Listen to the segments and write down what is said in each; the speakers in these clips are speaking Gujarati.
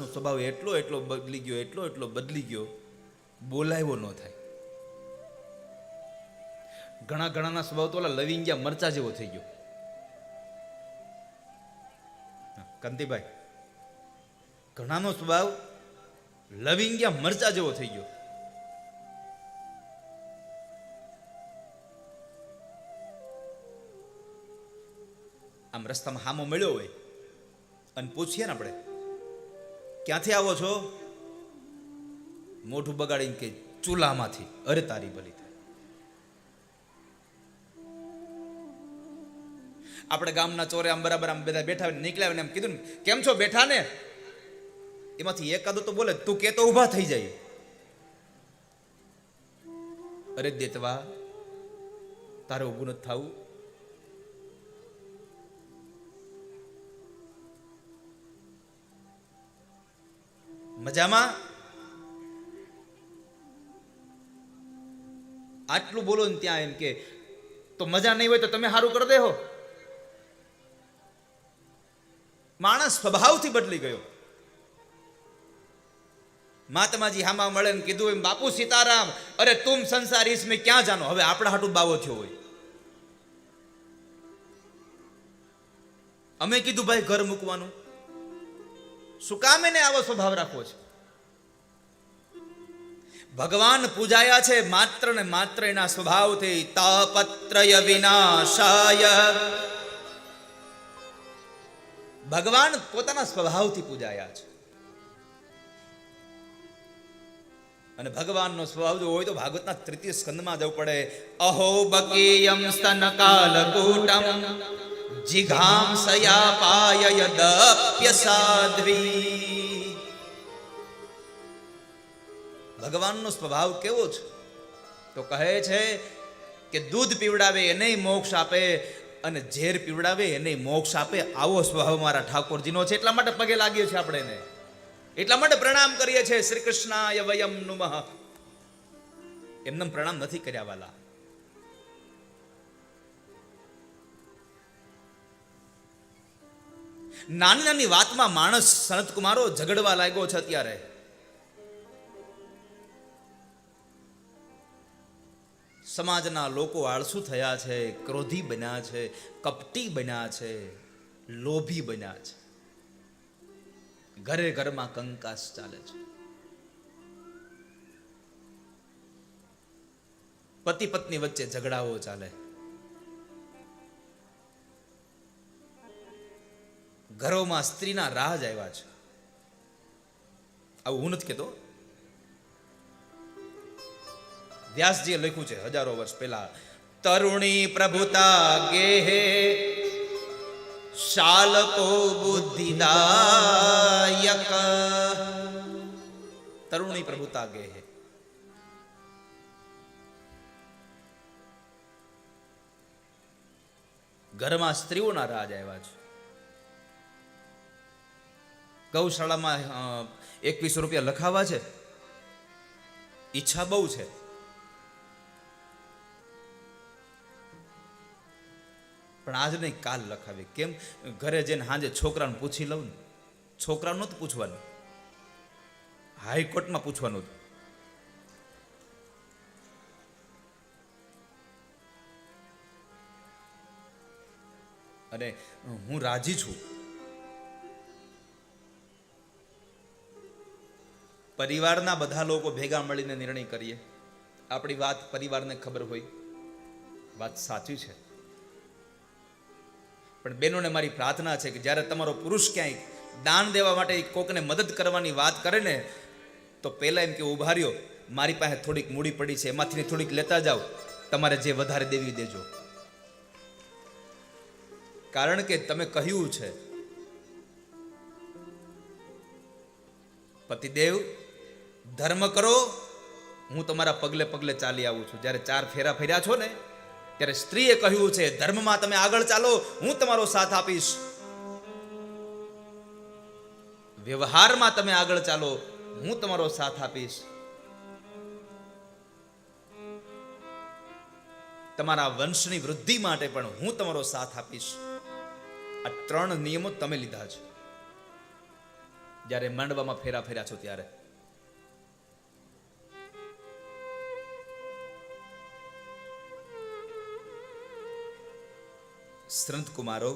સ્વભાવ એટલો એટલો બદલી ગયો, એટલો એટલો બદલી ગયો, બોલાવ્યો ન થાય. ઘણા ઘણાના સ્વભાવ તો ઓલા લવિંગિયા મરચા જેવો થઈ ગયો. કાંતિભાઈ, ઘણાનો સ્વભાવ લવિંગિયા મરચા જેવો થઈ ગયો. આમ રસ્તામાં હામો મળ્યો હોય અને પૂછીએ ને આપણે, ક્યાંથી આવો છો? મોઢું બગાડીને કે ચૂલામાંથી. અરે તારી ભલી થાય. આપણે ગામના ચોરે આમ બરાબર આમ બધા બેઠા નીકળ્યા ને એમ કીધું ને, કેમ છો? બેઠા ને. એમાંથી એકાદો તો બોલે, તું કે તો ઊભા થઈ જાય. અરે દેતવા, તારે ઊભું નથી થવું? મજામાં? આટલું બોલો ને ત્યાં એમ કે તો મજા નહીં હોય તો તમે સારું કરી દેહો. માણસ સ્વભાવથી બદલી ગયો. મહાત્માજી હામા મળે ને કીધું એમ, બાપુ સીતારામ, અરે તુમ સંસાર इसमें ક્યાં જાનો. હવે આપણા હાટું બાવો થયો હોય. અમે કીધું ભાઈ ઘર મૂકવાનું, શું કામ એને આવો સ્વભાવ રાખવો છે? ભગવાન પૂજાયા છે માત્ર ને માત્ર એના સ્વભાવથી. તાપત્રય વિનાશાય. ભગવાન પોતાના સ્વભાવથી પૂજાયા છે. અને ભગવાનનો સ્વભાવ જો હોય તો ભાગવતના તૃતીય સ્કંદમાં જવું પડે. અહો બકીયમ સ્તન કાલકૂટમ જીઘામ સયા પાય યદપ્ય સાધ્વી. ભગવાનનો સ્વભાવ કેવો છે? તો કહે છે કે દૂધ પીવડાવે એને મોક્ષ આપે અને ઝેર પીવડાવે એને મોક્ષ આપે. આવો સ્વભાવ મારા ઠાકોરજીનો છે. એટલા માટે પગે લાગીએ છીએ આપણે એને, એટલા માટે પ્રણામ કરીએ છીએ. શ્રી કૃષ્ણાય વયમ નુમઃ. એમને પ્રણામ નથી કર્યા વાલા. નાની નાની વાતમાં માણસ સનત કુમારો ઝઘડવા લાગ્યો છે અત્યારે. સમાજના લોકો આળસુ થયા છે, ક્રોધી બન્યા છે, કપટી બન્યા છે, લોભી બન્યા છે. ઘરે ઘરમાં કંકાસ ચાલે છે. પતિ પત્ની વચ્ચે ઝઘડાઓ ચાલે. ઘરોમાં સ્ત્રીના રાજ આવ્યા છે. આવું હું નથી કહેતો. વ્યાસજીએ લખ્યું છે હજારો વર્ષ પહેલા, તરુણી પ્રભુતા ગેહે શાલકો બુદ્ધિદાયક. તરુણી પ્રભુતા ગેહે. ઘરમાં સ્ત્રીઓના રાજ આવ્યા છે. ગૌશાળામાં 21 રૂપિયા લખાવા છે. ઈચ્છા બહુ છે, પણ આજ નહીં કાલ લખાવી. કેમ? ઘરે જઈને સાંજે છોકરાને પૂછી લઉં ને. છોકરાનું નહોતું પૂછવાનું, હાઈકોર્ટમાં પૂછવાનું હતું. અને હું રાજી છું. પરિવારના બધા લોકો ભેગા મળીને નિર્ણય કરીએ. આપણી વાત પરિવારને ખબર હોય, વાત સાચી છે. પણ બહેનોને મારી પ્રાર્થના છે કે જ્યારે તમારો પુરુષ ક્યાંય દાન દેવા માટે કોકને મદદ કરવાની વાત કરે ને, તો પહેલા એમ કે ઉભા રહ્યો, મારી પાસે થોડીક મૂડી પડી છે, એમાંથી થોડીક લેતા જાઓ, તમારે જે વધારે દેવી દેજો. કારણ કે તમે કહ્યું છે, પતિદેવ ધર્મ કરો, હું તમારા પગલે પગલે ચાલી આવું છું. જ્યારે 4 ફેરા ફેર્યા છો ને, ત્યારે સ્ત્રીએ કહ્યું છે, ધર્મમાં તમે આગળ ચાલો, હું તમારો સાથ આપીશ. વ્યવહારમાં તમે આગળ ચાલો, હું તમારો સાથ આપીશ. તમારા વંશની વૃદ્ધિ માટે પણ હું તમારો સાથ આપીશ. આ 3 નિયમો તમે લીધા છે. જ્યારે માંડવામાં ફેરા ફેર્યા છો ત્યારે. સંત કુમારો,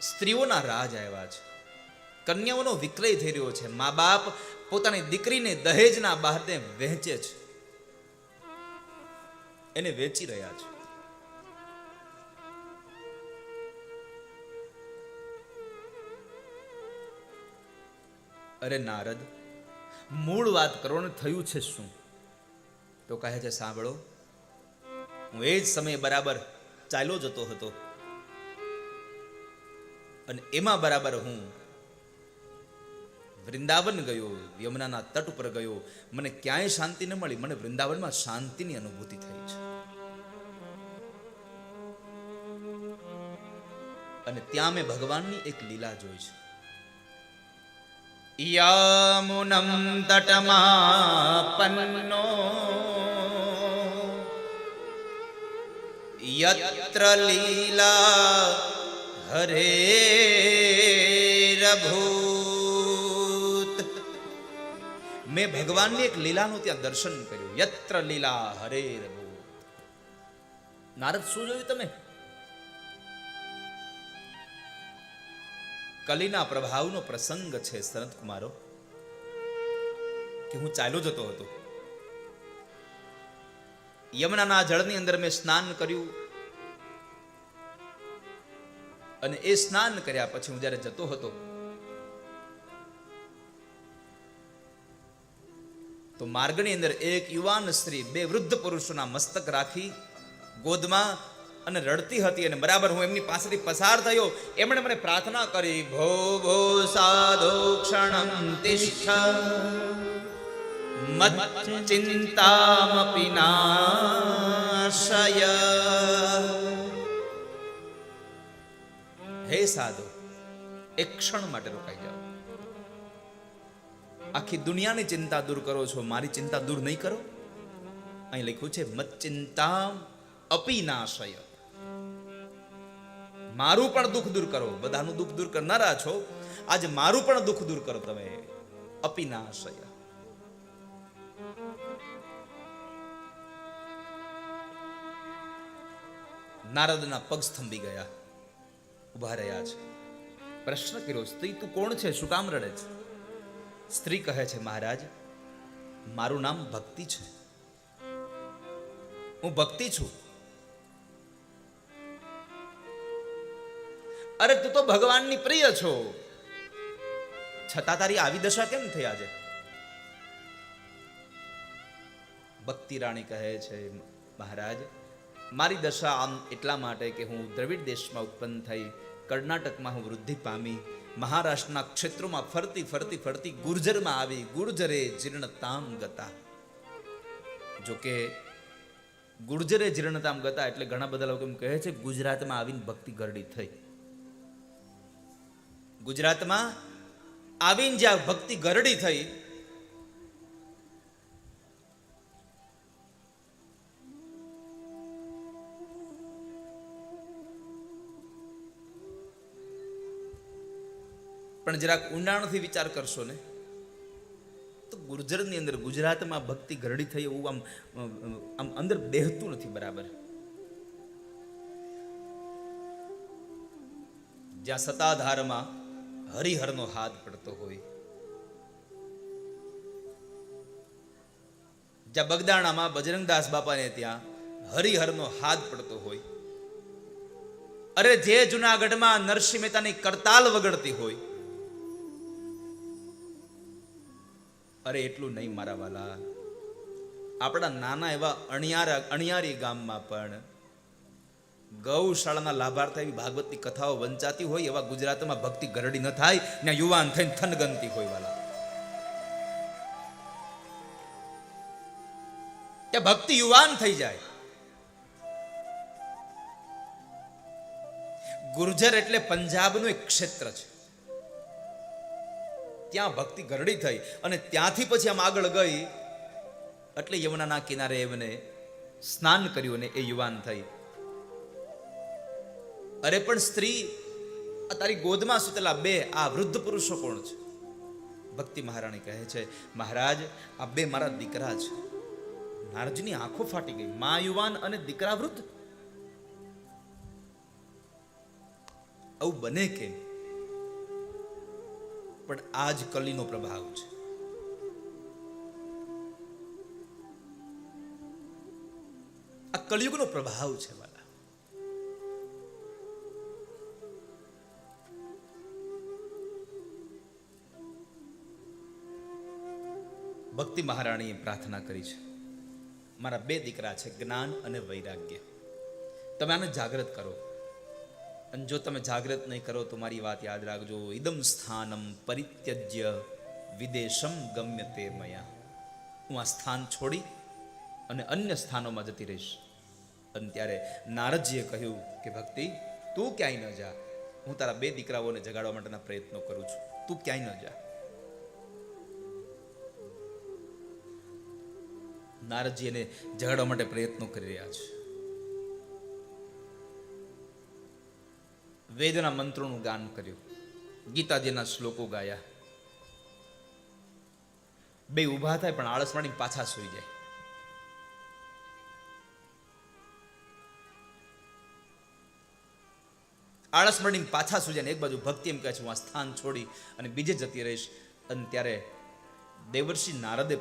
સ્ત્રીઓના રાજ આવ્યા છે, કન્યાઓનો વિક્રય થઈ રહ્યો છે. મા બાપ પોતાની દીકરીને દહેજના બહારને વહેંચે છે, એને વેચી રહ્યા છે. અરે નારદ, મૂળ વાત કરો ને, થયું છે શું? તો કહે છે, સાંભળો, હું એ જ સમયે બરાબર ચાલ્યો જતો હતો અને એમાં બરાબર હું વૃંદાવન ગયો, યમુનાના તટ ઉપર ગયો. મને ક્યાંય શાંતિ ન મળી, મને વૃંદાવનમાં શાંતિની અનુભૂતિ થઈ છે. અને ત્યાં મેં ભગવાનની એક લીલા જોઈ છે. યમુનમ તટમાપન્નો યત્ર લીલા હરેરભૂત. મેં ભગવાનની એક લીલાનું ત્યાં દર્શન કર્યું. યત્ર લીલા હરેરભૂત. નારદ, શું જોયું તમે? કલીના પ્રભાવનો પ્રસંગ છે સંત કુમારો, કે હું ચાલ્યો જતો હતો. યમુનાના જળની અંદર મેં સ્નાન કર્યું અને એ સ્નાન કર્યા પછી હું જ્યારે જતો હતો તો માર્ગની અંદર એક યુવાન સ્ત્રી બે વૃદ્ધ પુરુષોના મસ્તક રાખી ગોદમાં અને રડતી હતી. અને બરાબર હું એમની પાસેથી પસાર થયો, એમણે મને પ્રાર્થના કરી, ભો ભો સાધો ક્ષણમ તિષ્ઠ મત ચિંતામપિ નાશય. હે સાધુ, એક ક્ષણ માટે રોકાઈ જાઓ. આખી દુનિયાની ચિંતા દૂર કરો છો, મારી ચિંતા દૂર નહીં કરો. અહીં લખ્યું છે, મત ચિંતા અપિ નાશય. મારું પણ દુઃખ દૂર કરો. બધાનું દુઃખ દૂર કરનારા છો, આજે મારું પણ દુઃખ દૂર કરો તમે. અપિ નાશય. નારદના પગ સ્તંભી ગયા, ઉભા રહ્યા છે. પ્રશ્ન કર્યો, સ્ત્રી તું કોણ છે, શું કામ રડે છે? સ્ત્રી કહે છે, મહારાજ, મારું નામ ભક્તિ છે, હું ભક્તિ છું. અરે તું તો ભગવાનની પ્રિય છો, છતાં તારી આવી દશા કેમ થઈ આજે? ભક્તિ રાણી કહે છે, મહારાજ, મારી દશા આમ એટલા માટે કે હું દ્રવિડ દેશમાં ઉત્પન્ન થઈ, કર્ણાટકમાં હું વૃદ્ધિ પામી, મહારાષ્ટ્રના ક્ષેત્રોમાં ફરતી ફરતી ફરતી ગુર્જરમાં આવી, ગુર્જરે જીર્ણતામ ગતા. જોકે ગુર્જરે જીર્ણતામ ગતા એટલે ઘણા બધા લોકો એમ કહે છે ગુજરાતમાં આવીને ભક્તિ ગરડી થઈ. ગુજરાતમાં આવીને જ્યાં ભક્તિ ગરડી થઈ, પણ જરાક ઊંડાણથી વિચાર કરશો ને તો ગુર્જરની અંદર ગુજરાતમાં ભક્તિ ગરડી થઈ એવું આમ અંદર બેહતું નથી બરાબર. જ્યાં સતાધારમાં હરિહરનો હાથ પડતો હોય, જ્યાં બગદાણામાં બજરંગદાસ બાપાને ત્યાં હરિહરનો હાથ પડતો હોય, અરે જે જુનાગઢમાં નરસિંહ મહેતાની કરતાલ વગડતી હોય, અરે એટલું નહીં મારા વાલા, આપણા નાના એવા અણિયારી ગામમાં પણ ગૌશાળાના લાભાર્થ એવી ભાગવતની કથાઓ વંચાતી હોય, એવા ગુજરાતમાં ભક્તિ ગરડી ન થાય, ત્યાં યુવાન થઈને થનગનતી હોય વાલા. ત્યાં ભક્તિ યુવાન થઈ જાય. ગુર્જર એટલે પંજાબનું એક ક્ષેત્ર છે, ત્યાં ભક્તિ ગરડી થઈ અને ત્યાંથી પછી આમ આગળ ગઈ એટલે યમુનાના કિનારે એમને સ્નાન કર્યું અને એ યુવાન થઈ. અરે પણ સ્ત્રી આ તારી ગોદમાં સૂતેલા બે આ વૃદ્ધ પુરુષો કોણ છે? ભક્તિ મહારાણી કહે છે, મહારાજ આ બે મારા દીકરા છે. નારદજીની આંખો ફાટી ગઈ. મા યુવાન અને દીકરા વૃદ્ધ, આવું બને કેમ? પણ આ જ કલીનો પ્રભાવ છે. આ કળિયુગનો પ્રભાવ છે વાલા. ભક્તિ મહારાણીએ પ્રાર્થના કરી છે, મારા બે દીકરા છે, જ્ઞાન અને વૈરાગ્ય. તમે આને જાગૃત કરો. અને જો તમે જાગૃત નહીં કરો તો મારી વાત યાદ રાખજો, ઇદમ સ્થાનમ પરિત્યજ્ય વિદેશમ ગમ્યતે મયા. હું આ સ્થાન છોડી અને અન્ય સ્થાનોમાં જતી રહીશ. અને ત્યારે નારદજીએ કહ્યું કે ભક્તિ, તું ક્યાંય ન જા. હું તારા બે દીકરાઓને જગાડવા માટેના પ્રયત્નો કરું છું, તું ક્યાંય ન જા. નારદજી એને જગાડવા માટે પ્રયત્નો કરી રહ્યા છે. વેદના મંત્રોનું ગાન કર્યું, ગીતાજીના શ્લોકો ગાયા. બે ઊભા થાય પણ આળસ માડી પાછા સૂઈ જાય. આળસ મળીને પાછા સૂઈ જાય. એક બાજુ ભક્તિ એમ કહે છે, હું આ સ્થાન છોડી અને બીજે જતી રહીશ. અને ત્યારે દેવર્ષિ નારદે